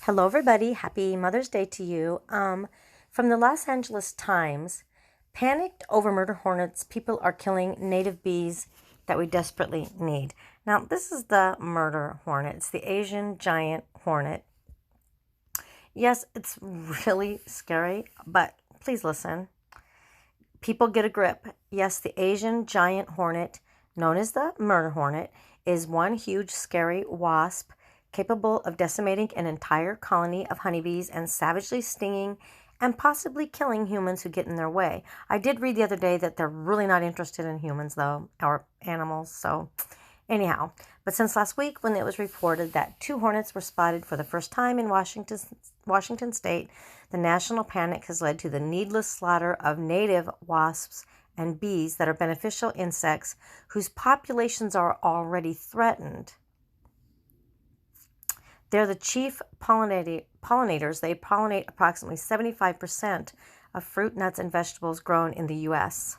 Hello, everybody. Happy Mother's Day to you. From the Los Angeles Times, panicked over murder hornets, people are killing native bees that we desperately need. Now, this is the murder hornet. It's the Asian giant hornet. Yes, it's really scary, but please listen. People get a grip. Yes, the Asian giant hornet, known as the murder hornet, is one huge, scary wasp capable of decimating an entire colony of honeybees and savagely stinging and possibly killing humans who get in their way. I did read the other day that they're really not interested in humans, though, or animals, so anyhow. But since last week, when it was reported that 2 hornets were spotted for the first time in Washington state, the national panic has led to the needless slaughter of native wasps and bees that are beneficial insects whose populations are already threatened. They're the chief pollinators. They pollinate approximately 75% of fruit, nuts, and vegetables grown in the U.S.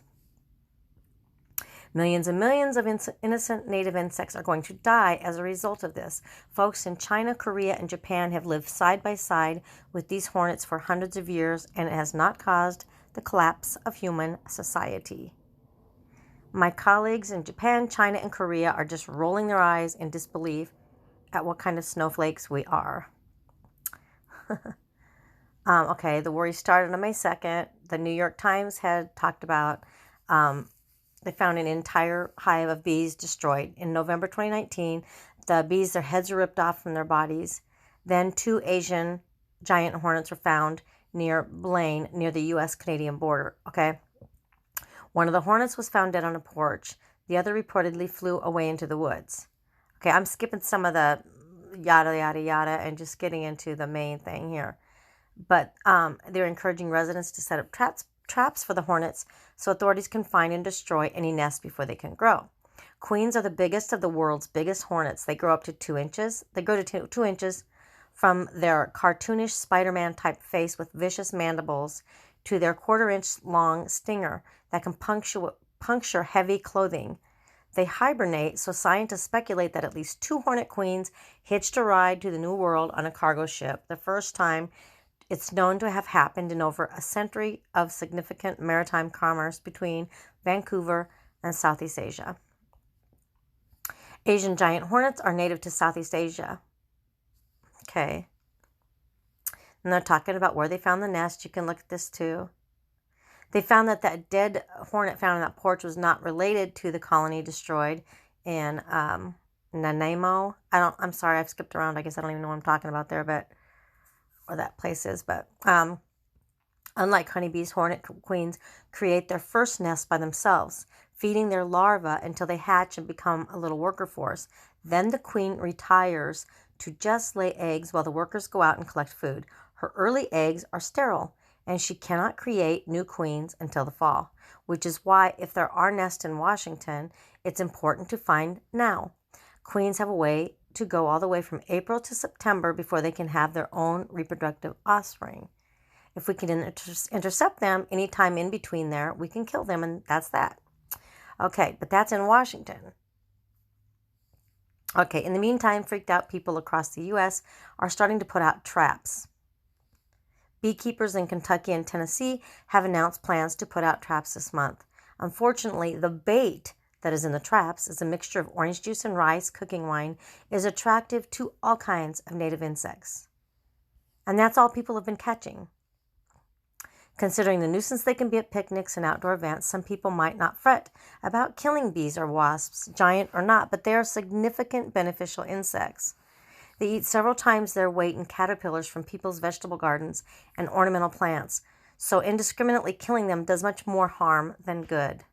Millions and millions of innocent native insects are going to die as a result of this. Folks in China, Korea, and Japan have lived side by side with these hornets for hundreds of years, and it has not caused the collapse of human society. My colleagues in Japan, China, and Korea are just rolling their eyes in disbelief at what kind of snowflakes we are. Okay, the worry started on May 2nd. The New York Times had talked about they found an entire hive of bees destroyed. In November 2019, the bees, their heads were ripped off from their bodies. Then 2 Asian giant hornets were found near Blaine, near the U.S.-Canadian border, okay? One of the hornets was found dead on a porch. The other reportedly flew away into the woods. Okay, I'm skipping some of the yada, yada, yada, and just getting into the main thing here. But they're encouraging residents to set up traps for the hornets so authorities can find and destroy any nest before they can grow. Queens are the biggest of the world's biggest hornets. They grow up to 2 inches. They grow to 2 inches from their cartoonish Spider-Man type face with vicious mandibles to their 1/4-inch long stinger that can puncture heavy clothing. They hibernate, so scientists speculate that at least 2 hornet queens hitched a ride to the New World on a cargo ship, the first time it's known to have happened in over a century of significant maritime commerce between Vancouver and Southeast Asia. Asian giant hornets are native to Southeast Asia. Okay. And they're talking about where they found the nest. You can look at this too. They found that that dead hornet found on that porch was not related to the colony destroyed in Nanaimo. I'm sorry, I've skipped around. I guess I don't even know what I'm talking about there, but or that place is. But unlike honeybees, hornet queens create their first nest by themselves, feeding their larvae until they hatch and become a little worker force. Then the queen retires to just lay eggs while the workers go out and collect food. Her early eggs are sterile, and she cannot create new queens until the fall, which is why if there are nests in Washington, it's important to find now. Queens have a way to go all the way from April to September before they can have their own reproductive offspring. If we can intercept them anytime in between there, we can kill them, and that's that. Okay, but that's in Washington. Okay, in the meantime, freaked out people across the U.S. are starting to put out traps. Beekeepers in Kentucky and Tennessee have announced plans to put out traps this month. Unfortunately, the bait that is in the traps is a mixture of orange juice and rice cooking wine is attractive to all kinds of native insects. And that's all people have been catching. Considering the nuisance they can be at picnics and outdoor events, some people might not fret about killing bees or wasps, giant or not, but they are significant beneficial insects. They eat several times their weight in caterpillars from people's vegetable gardens and ornamental plants, so indiscriminately killing them does much more harm than good.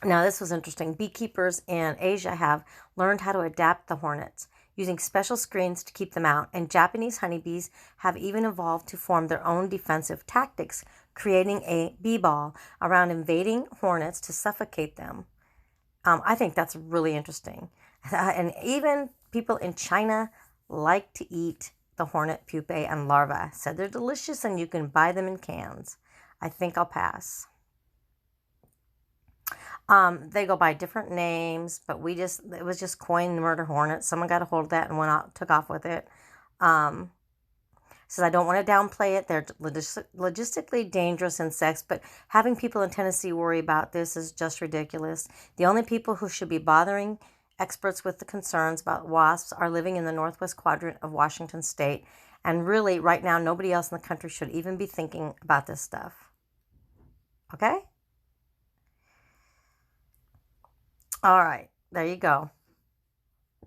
Now, this was interesting. Beekeepers in Asia have learned how to adapt the hornets, using special screens to keep them out, and Japanese honeybees have even evolved to form their own defensive tactics, creating a bee ball around invading hornets to suffocate them. I think that's really interesting. And even people in China like to eat the hornet pupae and larvae. Said they're delicious and you can buy them in cans. I think I'll pass. They go by different names, but it was just coined murder hornet. Someone got a hold of that and took off with it. Says, I don't want to downplay it. They're logistically dangerous insects, but having people in Tennessee worry about this is just ridiculous. The only people who should be bothering experts with the concerns about wasps are living in the northwest quadrant of Washington state. And really, right now, nobody else in the country should even be thinking about this stuff. Okay? All right. There you go.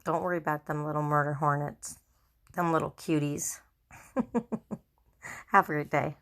Don't worry about them little murder hornets. Them little cuties. Have a great day.